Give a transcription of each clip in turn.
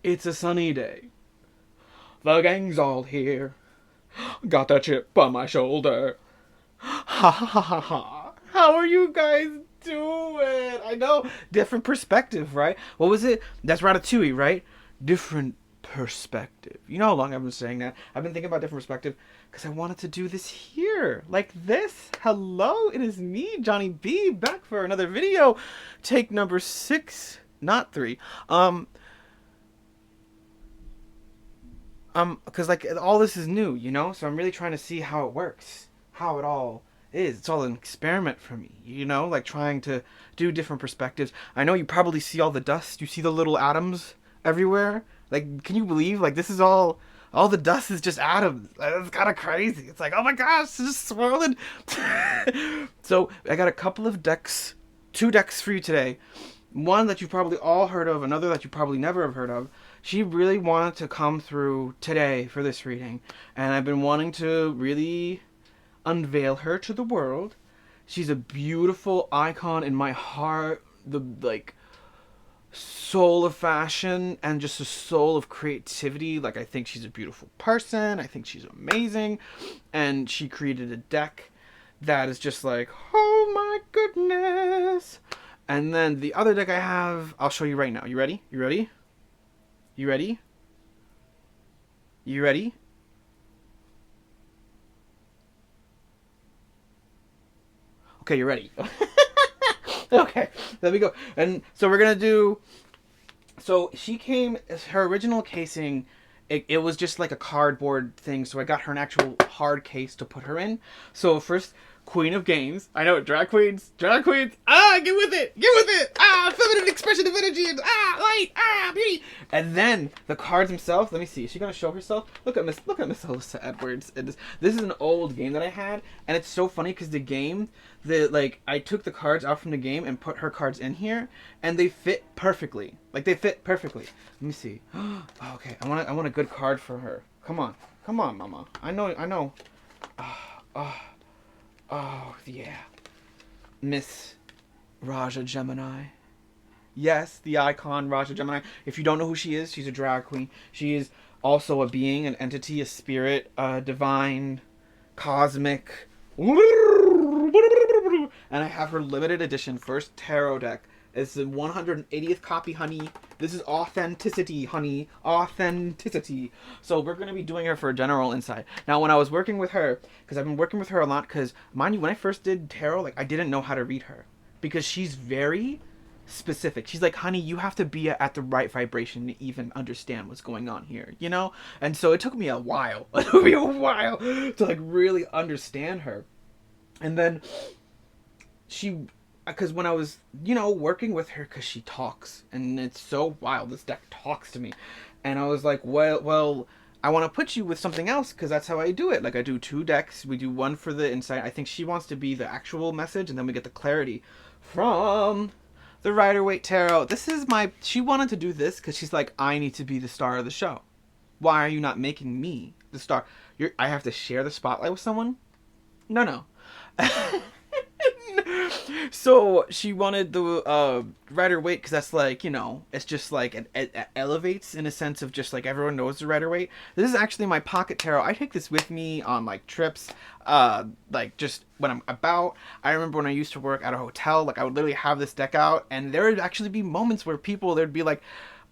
It's a sunny day. The gang's all here. Got that chip on my shoulder. Ha ha ha ha ha. How are you guys doing? I know. Different perspective, right? What was it? That's Ratatouille, right? Different perspective. You know how long I've been saying that? I've been thinking about different perspective because I wanted to do this here. Like this. Hello, it is me, Johnny B, back for another video. Take number 6, not 3. Because like all this is new, you know, so I'm really trying to see how it works, how it all is. It's all an experiment for me, you know, like trying to do different perspectives. I know you probably see all the dust, you see the little atoms everywhere. Like, can you believe, like, this is all the dust is just atoms. It's kind of crazy. It's like, oh my gosh, it's just swirling. So I got a couple of decks, 2 decks for you today. One that you probably all heard of, another that you probably never have heard of. She really wanted to come through today for this reading, and I've been wanting to really unveil her to the world. She's a beautiful icon in my heart, the like soul of fashion and just a soul of creativity. Like, I think she's a beautiful person. I think she's amazing, and she created a deck that is just like, oh my goodness. And then the other deck I have, I'll show you right now. You ready? You ready? You ready? You ready? Okay, you're ready. Okay, there we go. And so we're gonna do. So she came. Her original casing, it was just like a cardboard thing. So I got her an actual hard case to put her in. So first, Queen of Games. I know, drag queens. Ah, get with it. Ah, feminine expression of energy and light, beauty. And then the cards themselves. Let me see. Is she gonna show herself? Look at Miss Alyssa Edwards. This is an old game that I had, and it's so funny because the game, I took the cards out from the game and put her cards in here, and they fit perfectly. Like, they fit perfectly. Let me see. Oh, okay, I want a good card for her. Come on, Mama. I know. Oh, yeah. Miss Raja Gemini. Yes, the icon Raja Gemini. If you don't know who she is, she's a drag queen. She is also a being, an entity, a spirit, divine, cosmic. And I have her limited edition first tarot deck. It's the 180th copy, honey. This is authenticity, honey. Authenticity. So we're going to be doing her for a general insight. Now, when I was working with her, because I've been working with her a lot, because, mind you, when I first did tarot, like, I didn't know how to read her. Because she's very specific. She's like, honey, you have to be at the right vibration to even understand what's going on here, you know? And so it took me a while. It took me a while to, like, really understand her. And then because when I was, working with her, because she talks, and it's so wild, this deck talks to me, and I was like, well, I want to put you with something else, because that's how I do it. Like, I do 2 decks, we do one for the insight. I think she wants to be the actual message, and then we get the clarity from the Rider-Waite Tarot. She wanted to do this, because she's like, I need to be the star of the show. Why are you not making me the star? I have to share the spotlight with someone? No. So she wanted the Rider-Waite, because that's like, it's just like it elevates in a sense of just like everyone knows the Rider-Waite. This is actually my pocket tarot. I take this with me on like trips, like just when I'm about. I remember when I used to work at a hotel, like I would literally have this deck out, and there would actually be moments where there'd be like,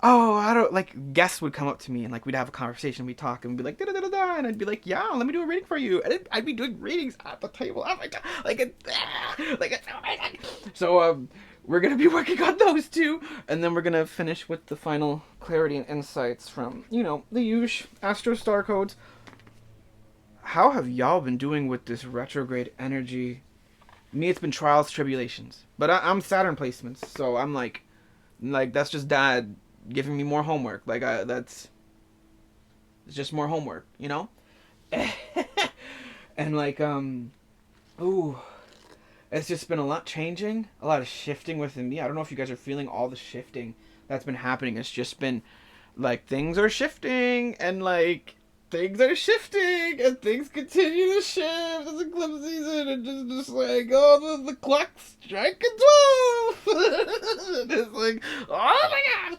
oh, I don't, like, guests would come up to me, and, like, we'd have a conversation, we'd talk, and we'd be like, da-da-da-da-da, and I'd be like, yeah, let me do a reading for you, and I'd be doing readings at the table, oh my god, oh my god. So, we're gonna be working on those too, and then we're gonna finish with the final clarity and insights from, the usual Astro Star codes. How have y'all been doing with this retrograde energy? Me, it's been trials, tribulations, but I'm Saturn placements, so I'm like, that's just Dad giving me more homework. Like, it's just more homework, And like, it's just been a lot changing, a lot of shifting within me. I don't know if you guys are feeling all the shifting that's been happening. It's just been like, things are shifting, and like, things are shifting, and things continue to shift. It's eclipse season, and just like, oh, the clock's striking 12. It's like, oh my god.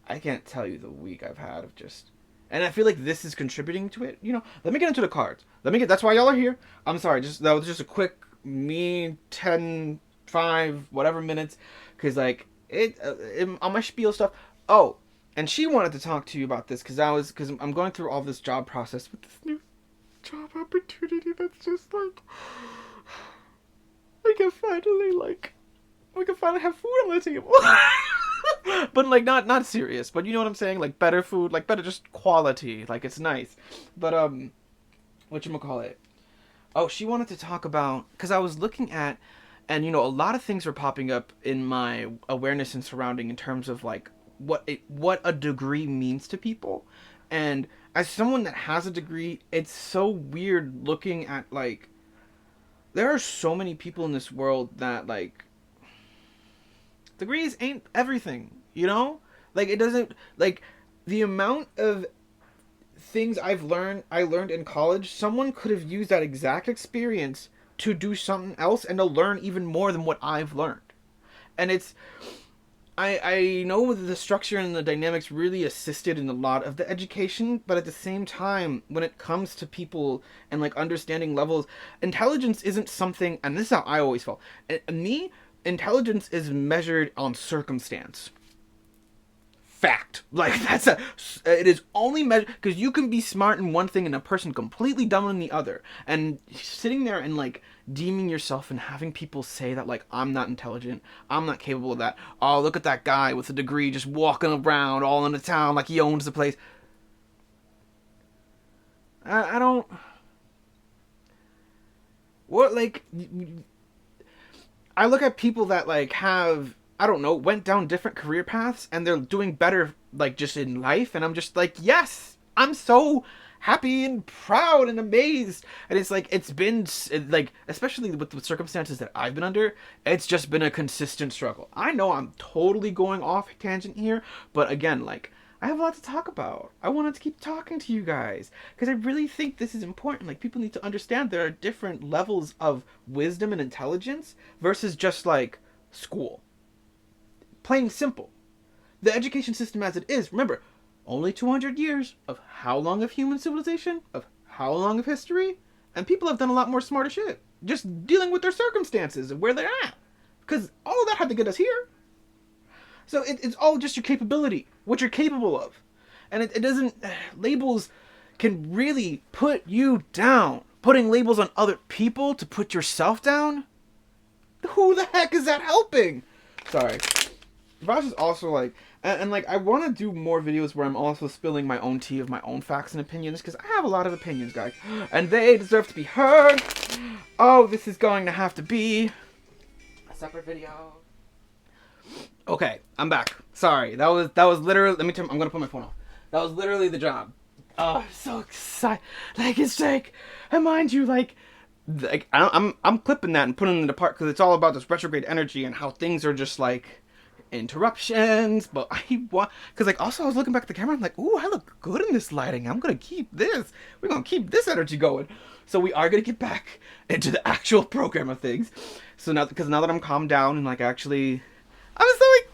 I can't tell you the week I've had of just, and I feel like this is contributing to it. Let me get into the cards. That's why y'all are here. I'm sorry, that was just a quick me 10, 5, whatever minutes, because like on my spiel stuff. Oh, and she wanted to talk to you about this because I'm going through all this job process with this new job opportunity that's just like we can finally have food on the table. But like not serious, but you know what I'm saying, like better food, like better just quality, like it's nice. But whatchamacallit, oh, she wanted to talk about, because I was looking at, and a lot of things were popping up in my awareness and surrounding in terms of like what a degree means to people. And as someone that has a degree, it's so weird looking at like there are so many people in this world that like degrees ain't everything. Like it doesn't, like the amount of things I learned in college, someone could have used that exact experience to do something else and to learn even more than what I've learned. And it's, I know the structure and the dynamics really assisted in a lot of the education, but at the same time, when it comes to people and like understanding levels, intelligence isn't something, and this is how I always felt. Me, intelligence is measured on circumstance. Fact. Like it is only measured, because you can be smart in one thing and a person completely dumb in the other. And sitting there and like deeming yourself and having people say that like I'm not intelligent, I'm not capable of that. Oh, look at that guy with a degree just walking around all in the town like he owns the place. I don't. What, like, I look at people that like have, I don't know, went down different career paths and they're doing better like just in life, and I'm just like, yes, I'm so happy and proud and amazed. And it's like, it's been like, especially with the circumstances that I've been under, it's just been a consistent struggle. I know I'm totally going off tangent here, but again, like, I have a lot to talk about. I wanted to keep talking to you guys because I really think this is important. Like, people need to understand there are different levels of wisdom and intelligence versus just like school. Plain simple. The education system as it is, remember, only 200 years of how long of human civilization, of how long of history, and people have done a lot more smarter shit. Just dealing with their circumstances and where they're at. Because all of that had to get us here. So it's all just your capability, what you're capable of. And it doesn't, labels can really put you down. Putting labels on other people to put yourself down? Who the heck is that helping? Sorry. Raj is also like, and like, I want to do more videos where I'm also spilling my own tea of my own facts and opinions, because I have a lot of opinions, guys, and they deserve to be heard. Oh, this is going to have to be a separate video. Okay, I'm back. Sorry, that was literally, I'm gonna put my phone off. That was literally the job. Oh, I'm so excited. Like, it's like, and mind you, like I'm clipping that and putting it apart because it's all about this retrograde energy and how things are just like interruptions. But I want, because like also I was looking back at the camera, I'm like, ooh, I look good in this lighting. I'm gonna keep this. We're gonna keep this energy going. So we are gonna get back into the actual program of things. So now, because now that I'm calmed down and like actually, I'm so excited.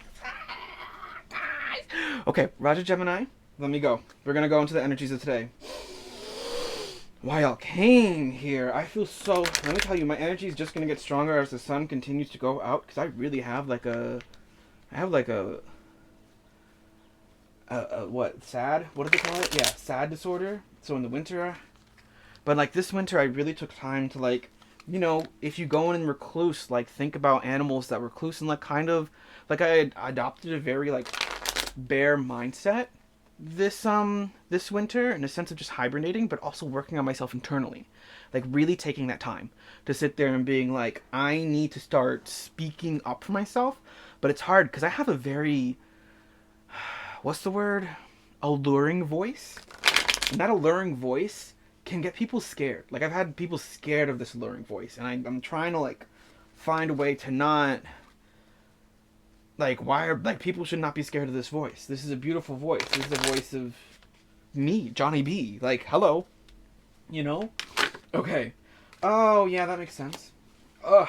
Okay, Roger Gemini, let me go. We're gonna go into the energies of today. Why y'all came here? I feel so, let me tell you, my energy is just gonna get stronger as the sun continues to go out, because I really have like a, what, sad? What do they call it? Yeah, sad disorder. So in the winter, but like this winter, I really took time to like, you know, if you go in and recluse, like think about animals that recluse and like kind of, like I adopted a very like bear mindset this winter, in a sense of just hibernating, but also working on myself internally, like really taking that time to sit there and being like, I need to start speaking up for myself. But it's hard because I have a very, what's the word, alluring voice, and that alluring voice can get people scared. Like, I've had people scared of this alluring voice, and I'm trying to like find a way to not, like, why are, like, people should not be scared of this voice. This is a beautiful voice. This is the voice of me, Johnny B. Like, hello. You know? Okay. Oh, yeah, that makes sense. Ugh.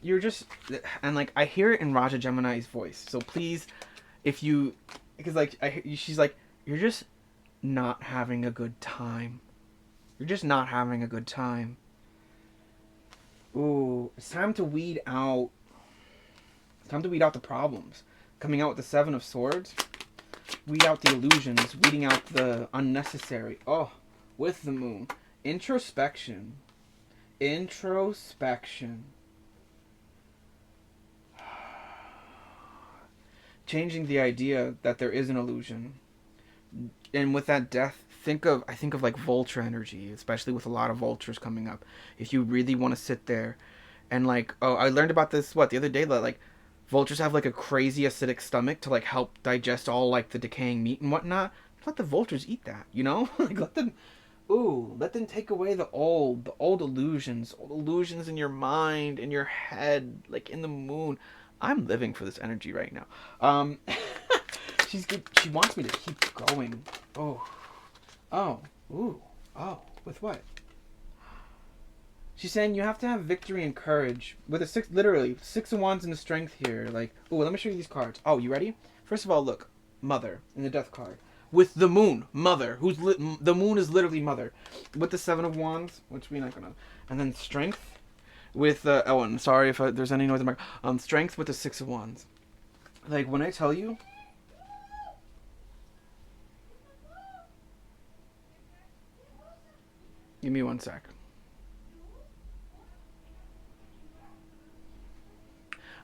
You're just, and like, I hear it in Raja Gemini's voice. So please, if you, because like she's like, you're just not having a good time. You're just not having a good time. Ooh, it's time to weed out. It's time to weed out the problems. Coming out with the Seven of Swords. Weed out the illusions. Weeding out the unnecessary. Oh, with the moon. Introspection. Introspection. Changing the idea that there is an illusion. And with that death, I think of like vulture energy, especially with a lot of vultures coming up. If you really want to sit there and like, oh, I learned about this the other day, that like vultures have like a crazy acidic stomach to like help digest all like the decaying meat and whatnot. Let the vultures eat that, you know? Like let them take away the old illusions in your mind, in your head, like in the moon. I'm living for this energy right now. She's good. She wants me to keep going. Oh. Oh. Ooh. Oh. With what? She's saying you have to have victory and courage. With a six, literally, 6 of Wands and the strength here. Like, ooh, let me show you these cards. Oh, you ready? First of all, look. Mother in the death card. With the moon. Mother. The moon is literally mother. With the 7 of Wands, which we're not gonna. And then strength. With, oh, and sorry if there's any noise in my... strength with the 6 of Wands. Like, when I tell you... Give me 1 sec.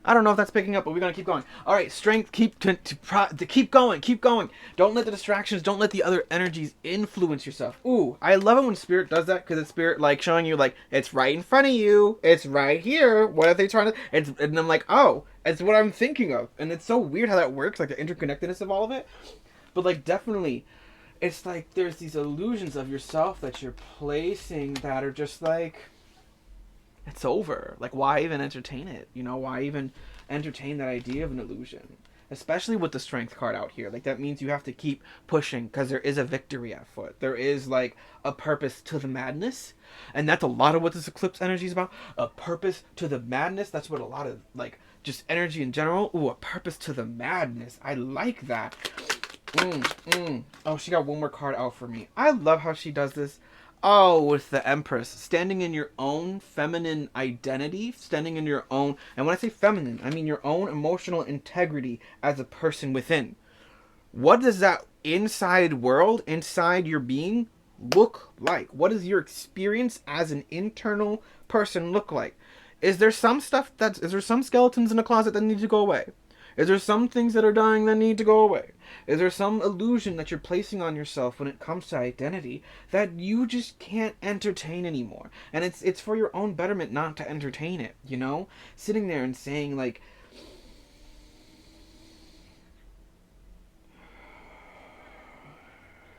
I don't know if that's picking up, but we're gonna keep going. All right, strength. Keep going. Keep going. Don't let the distractions. Don't let the other energies influence yourself. Ooh, I love it when spirit does that, because it's spirit like showing you like it's right in front of you. It's right here. What are they trying to? And I'm like, oh, it's what I'm thinking of, and it's so weird how that works, like the interconnectedness of all of it. But like definitely, it's like there's these illusions of yourself that you're placing that are just like, it's over. Like, why even entertain it? You know, why even entertain that idea of an illusion? Especially with the strength card out here. Like, that means you have to keep pushing, because there is a victory at foot. There is, like, a purpose to the madness. And that's a lot of what this eclipse energy is about. A purpose to the madness. That's what a lot of, like, just energy in general. Ooh, a purpose to the madness. I like that. Oh, she got one more card out for me. I love how she does this. Oh, with the Empress. Standing in your own feminine identity. Standing in your own... And when I say feminine, I mean your own emotional integrity as a person within. What does that inside world, inside your being, look like? What does your experience as an internal person look like? Is there some skeletons in the closet that need to go away? Is there some things that are dying that need to go away? Is there some illusion that you're placing on yourself when it comes to identity that you just can't entertain anymore? And it's for your own betterment not to entertain it, you know? Sitting there and saying, like,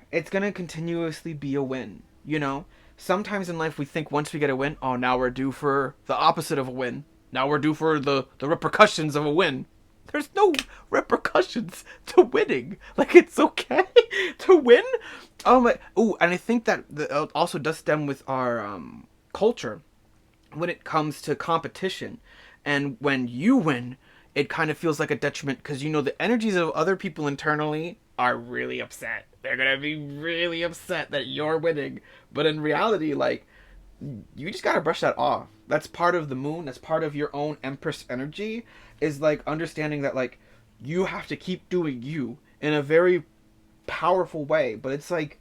it's gonna continuously be a win, you know? Sometimes in life we think once we get a win, oh, now we're due for the opposite of a win. Now we're due for the repercussions of a win. There's no repercussions to winning. Like, it's okay to win. Oh my. Ooh, and I think that also does stem with our culture when it comes to competition. And when you win, it kind of feels like a detriment, because you know the energies of other people internally are really upset. They're gonna be really upset that you're winning. But in reality, like, you just gotta brush that off. That's part of the moon. That's part of your own Empress energy. Is like understanding that, like, you have to keep doing you in a very powerful way. But it's like,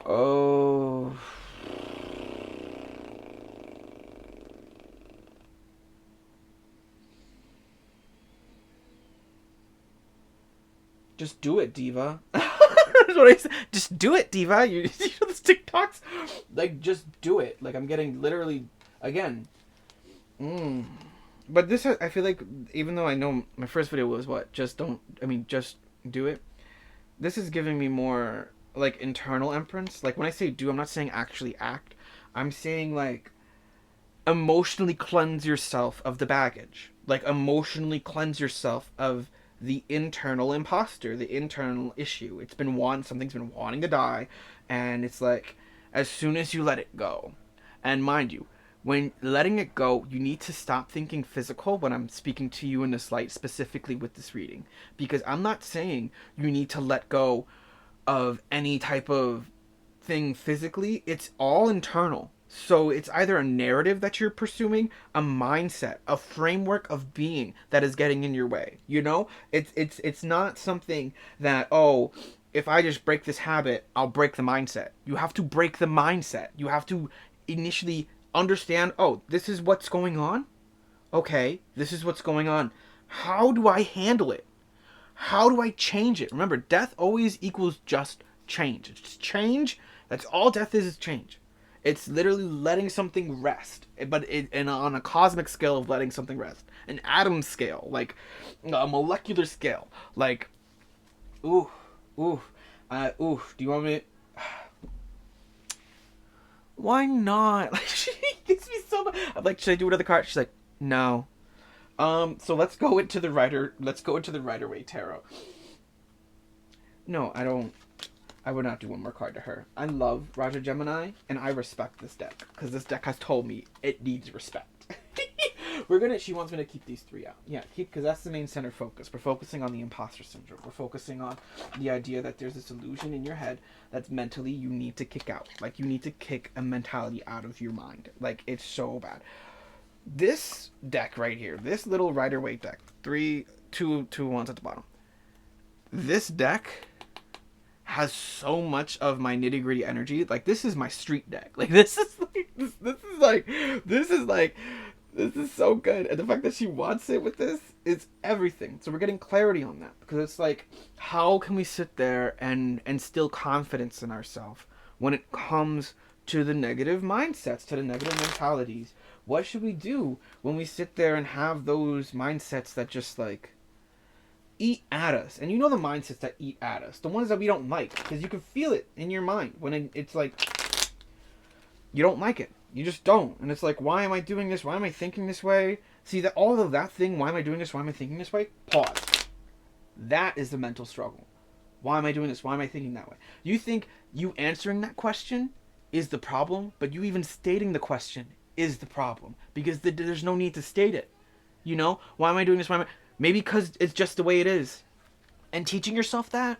oh, just do it, diva. That's what I said. Just do it, diva. You know those TikToks? Like, just do it. Like, I'm getting literally, again. But this, I feel like, even though I know my first video was what? Just do it. This is giving me more, like, internal empress. Like, when I say do, I'm not saying actually act. I'm saying, like, emotionally cleanse yourself of the baggage. Like, emotionally cleanse yourself of the internal imposter, the internal issue. Something's been wanting to die, and it's like, as soon as you let it go, and mind you, When letting it go, you need to stop thinking physical when I'm speaking to you in this light, specifically with this reading. Because I'm not saying you need to let go of any type of thing physically. It's all internal. So it's either a narrative that you're pursuing, a mindset, a framework of being that is getting in your way. You know, it's not something that, oh, if I just break this habit, I'll break the mindset. You have to break the mindset. You have to initially understand, oh, this is what's going on. Okay, this is what's going on. How do I handle it? How do I change it? Remember, death always equals just change. It's change. That's all death is change. It's literally letting something rest, but and on a cosmic scale of letting something rest, an atom scale, like a molecular scale, like, ooh, ooh, ooh. Do you want me? Why not? Like, she gives me so much. I'm like, should I do another card? She's like, no. So let's go into the Rider. Let's go into the Rider-Waite tarot. No, I don't. I would not do one more card to her. I love Raja Gemini, and I respect this deck because this deck has told me it needs respect. She wants me to keep these three out. Yeah, because that's the main center focus. We're focusing on the imposter syndrome. We're focusing on the idea that there's this illusion in your head that's mentally you need to kick out. Like, you need to kick a mentality out of your mind. Like, it's so bad. This deck right here, this little Rider-Waite deck, two ones at the bottom. This deck has so much of my nitty gritty energy. Like, this is my street deck. Like, this is so good. And the fact that she wants it with this is everything. So we're getting clarity on that, because it's like, how can we sit there and instill confidence in ourselves when it comes to the negative mindsets, to the negative mentalities? What should we do when we sit there and have those mindsets that just like eat at us? And you know the mindsets that eat at us, the ones that we don't like, because you can feel it in your mind when it's like you don't like it. You just don't. And it's like, why am I doing this? Why am I thinking this way? See, that all of that thing, why am I doing this? Why am I thinking this way? Pause. That is the mental struggle. Why am I doing this? Why am I thinking that way? You think you answering that question is the problem, but you even stating the question is the problem, because there's no need to state it. You know, why am I doing this? Why am I? Maybe because it's just the way it is. And teaching yourself that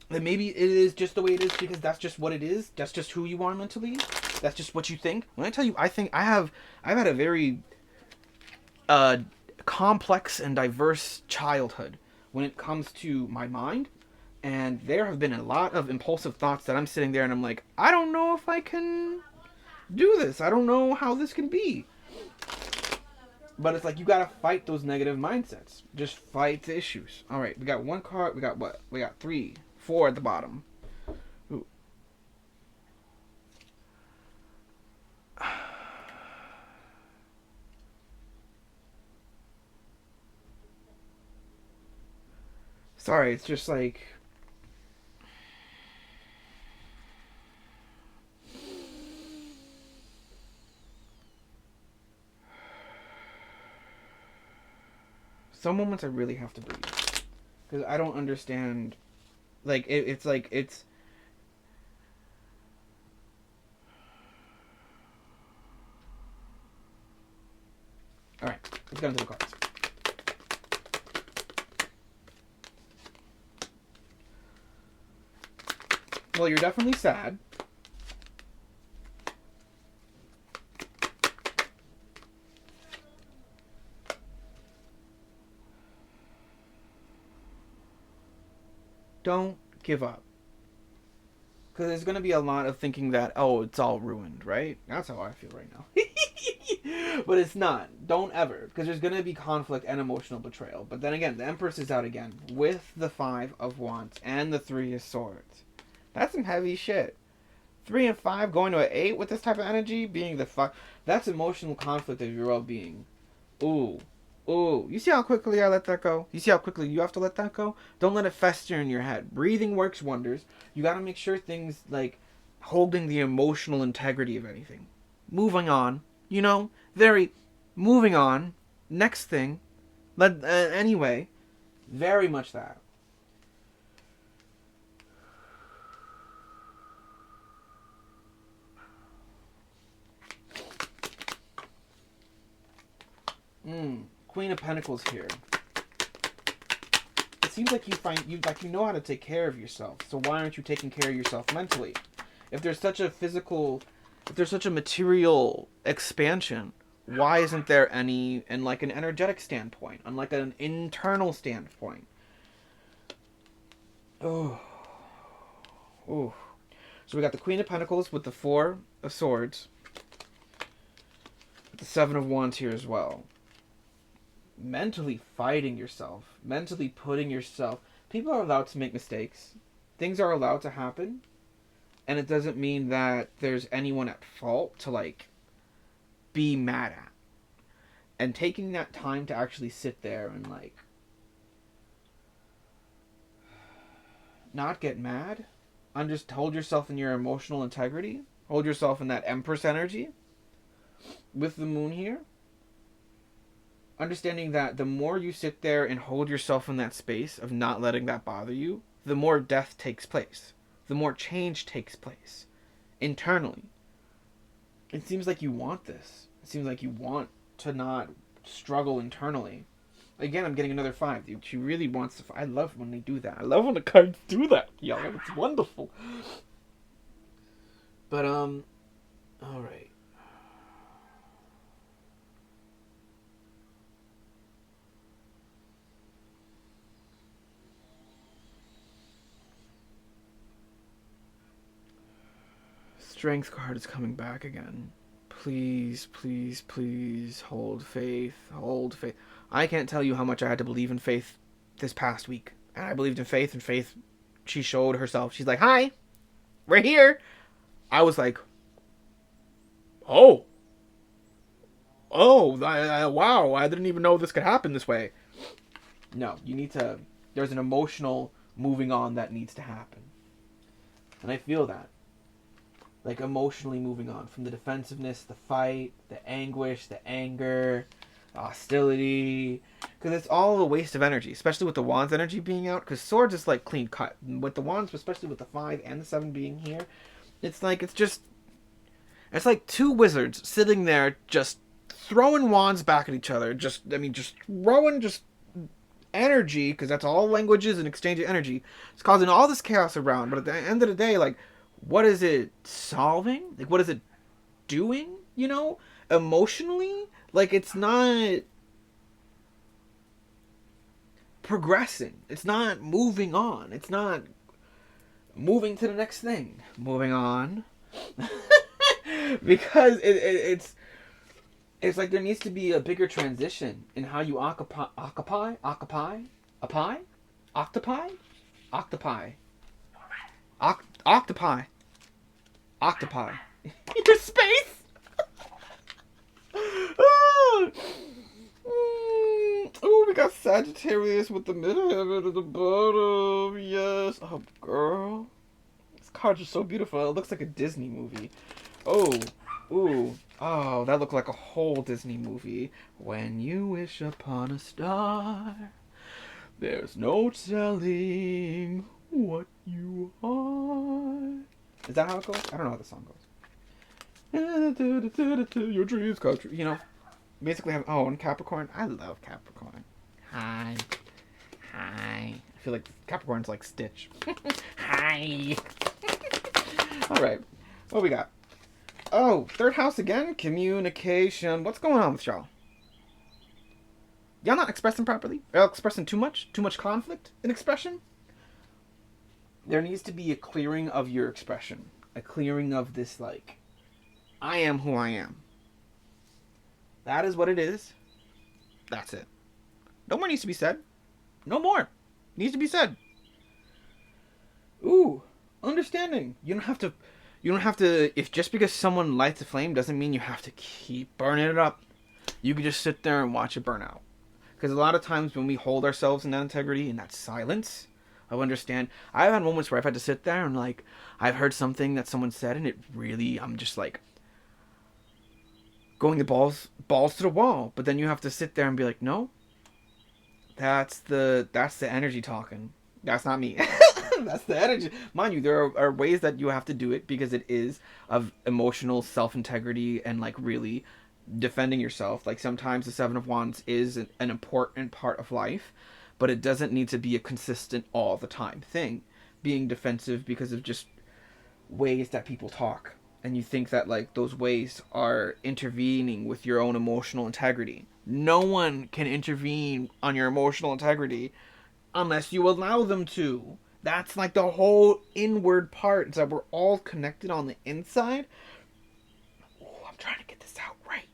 maybe it is just the way it is because that's just what it is. That's just who you are mentally. That's just what you think. When I tell you, I've had a very complex and diverse childhood when it comes to my mind. And there have been a lot of impulsive thoughts that I'm sitting there and I'm like, I don't know if I can do this. I don't know how this can be. But it's like, you gotta fight those negative mindsets. Just fight the issues. All right, we got one card. We got what? We got 3, 4 at the bottom. Ooh. Sorry, it's just like... Some moments I really have to breathe. Because I don't understand... Like, it's like, it's... Alright, let's get into the cards. Well, you're definitely sad. Don't give up. Because there's going to be a lot of thinking that, oh, it's all ruined, right? That's how I feel right now. But it's not. Don't ever. Because there's going to be conflict and emotional betrayal. But then again, the Empress is out again with the 5 of Wands and the 3 of Swords. That's some heavy shit. 3 and 5 going to an 8 with this type of energy, being the 5. That's emotional conflict of your well-being. Ooh. Ooh. You see how quickly I let that go? You see how quickly you have to let that go? Don't let it fester in your head. Breathing works wonders. You gotta make sure things, like, holding the emotional integrity of anything. Moving on. You know? Moving on. Next thing. Anyway. Very much that. Queen of Pentacles here. It seems like you know how to take care of yourself. So why aren't you taking care of yourself mentally? If there's such a material expansion, why isn't there any in like an energetic standpoint, on like an internal standpoint? Oh. So we got the Queen of Pentacles with the Four of Swords. The Seven of Wands here as well. Mentally fighting yourself. Mentally putting yourself... People are allowed to make mistakes. Things are allowed to happen. And it doesn't mean that there's anyone at fault to, like, be mad at. And taking that time to actually sit there and, like, not get mad. Just hold yourself in your emotional integrity. Hold yourself in that Empress energy. With the moon here. Understanding that the more you sit there and hold yourself in that space of not letting that bother you, the more death takes place. The more change takes place. Internally. It seems like you want this. It seems like you want to not struggle internally. Again, I'm getting another 5. She really wants to... I love when they do that. I love when the cards do that, y'all. It's wonderful. But, alright. Strength card is coming back again. Please, please, please hold faith. Hold faith. I can't tell you how much I had to believe in faith this past week. And I believed in faith, and faith, she showed herself. She's like, hi, we're here. I was like, oh, wow, I didn't even know this could happen this way. No, you need to, there's an emotional moving on that needs to happen. And I feel that. Like, emotionally moving on from the defensiveness, the fight, the anguish, the anger, the hostility. Because it's all a waste of energy, especially with the Wands energy being out. Because Swords is like clean cut. With the Wands, especially with the 5 and the 7 being here, it's like, it's like two wizards sitting there just throwing wands back at each other. Just throwing energy, because that's all languages and exchange of energy. It's causing all this chaos around. But at the end of the day, like, what is it solving? Like, what is it doing, you know? Emotionally? Like, it's not progressing. It's not moving on. It's not moving to the next thing. Moving on. Because it's like there needs to be a bigger transition in how you octopi. Your space. Oh, we got Sagittarius with the midheaven at the bottom. Yes. Oh, girl. These cards are so beautiful. It looks like a Disney movie. Oh. Ooh. Oh, that looked like a whole Disney movie. When you wish upon a star, there's no telling what you are. Is that how it goes? I don't know how the song goes. Your dreams come true. You know, basically have... Oh, and Capricorn. I love Capricorn. Hi. I feel like Capricorn's like Stitch. Hi. All right. What we got? Oh, third house again? Communication. What's going on with y'all? Y'all not expressing properly? Y'all expressing too much? Too much conflict in expression? There needs to be a clearing of your expression. A clearing of this, like, I am who I am. That is what it is. That's it. No more needs to be said. No more needs to be said. Ooh, understanding. You don't have to, if just because someone lights a flame doesn't mean you have to keep burning it up. You can just sit there and watch it burn out. Because a lot of times when we hold ourselves in that integrity, in that silence, I understand. I've had moments where I've had to sit there and, like, I've heard something that someone said and it really, I'm just like, going the balls to the wall. But then you have to sit there and be like, no, that's the energy talking. That's not me. That's the energy. Mind you, there are ways that you have to do it because it is of emotional self-integrity and, like, really defending yourself. Like sometimes the Seven of Wands is an important part of life, but it doesn't need to be a consistent all the time thing. Being defensive because of just ways that people talk, and you think that like those ways are intervening with your own emotional integrity. No one can intervene on your emotional integrity unless you allow them to. That's like the whole inward part, is that we're all connected on the inside. Oh, I'm trying to get this out right.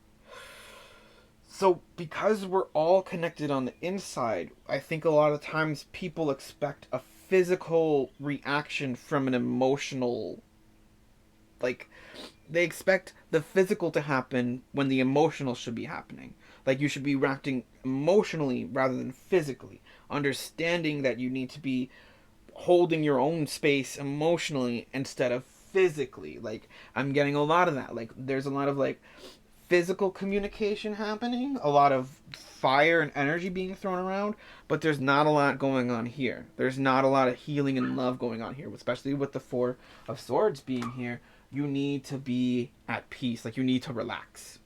So because we're all connected on the inside, I think a lot of times people expect a physical reaction from an emotional, like they expect the physical to happen when the emotional should be happening. Like you should be reacting emotionally rather than physically, understanding that you need to be holding your own space emotionally instead of physically. Like I'm getting a lot of that. Like there's a lot of like physical communication happening, a lot of fire and energy being thrown around, but there's not a lot going on here. There's not a lot of healing and love going on here, especially with the Four of Swords being here. You need to be at peace. Like you need to relax.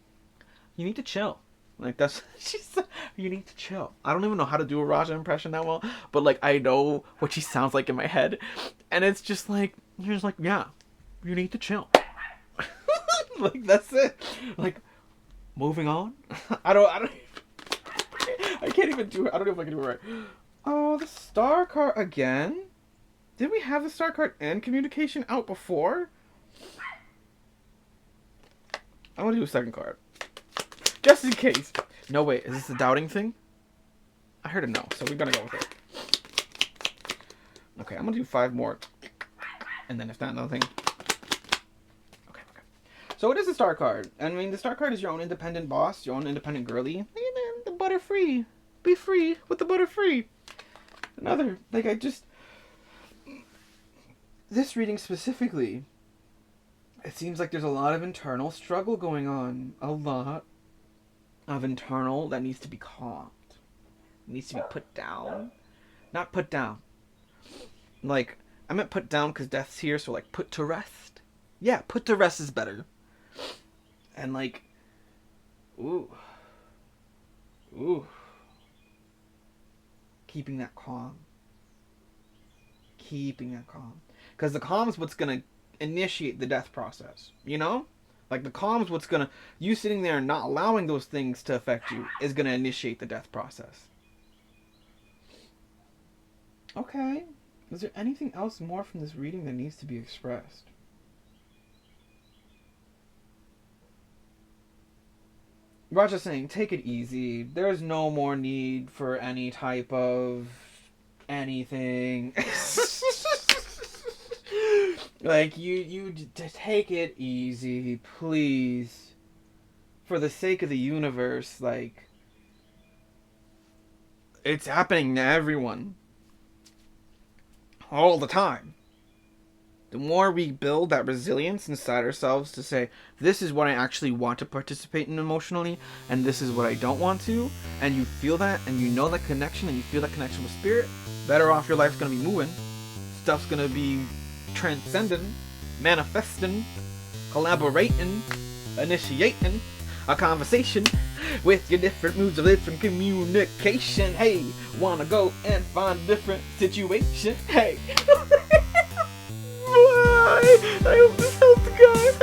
You need to chill. Like that's she said. You need to chill. I don't even know how to do a Raja impression that well, but like I know what she sounds like in my head, and it's just like you're just like, yeah, you need to chill. Like that's it. Like moving on. I can't even do it. I don't know if I can do it right. Oh, the Star card again. Did we have the Star card and communication out before? I'm gonna do a second card. Just in case. No, wait. Is this the doubting thing? I heard a no, so we better go with it. Okay, I'm gonna do 5 more. And then if not, another thing. Okay. So it is a Star card. I mean, the Star card is your own independent boss, your own independent girly. The Butterfree. Be free with the Butterfree. Another, like I just... This reading specifically, it seems like there's a lot of internal struggle going on. A lot of internal that needs to be calmed. It needs to be put down. Not put down. Like, I meant put down because death's here, so like put to rest. Yeah, put to rest is better. And like, ooh. Keeping that calm. Because the calm is what's going to initiate the death process, you know? Like the calm is what's going to, you sitting there and not allowing those things to affect you is going to initiate the death process. Okay. Is there anything else more from this reading that needs to be expressed? Raja's saying, take it easy. There's no more need for any type of anything. Like, you just take it easy, please. For the sake of the universe, like, it's happening to everyone. All the time. The more we build that resilience inside ourselves to say, this is what I actually want to participate in emotionally, and this is what I don't want to, and you feel that, and you know that connection, and you feel that connection with spirit, better off your life's gonna be moving. Stuff's gonna be transcending, manifesting, collaborating, initiating a conversation with your different moods of different communication. Hey, wanna go and find a different situation? Hey. Bye. I hope this helped, guys.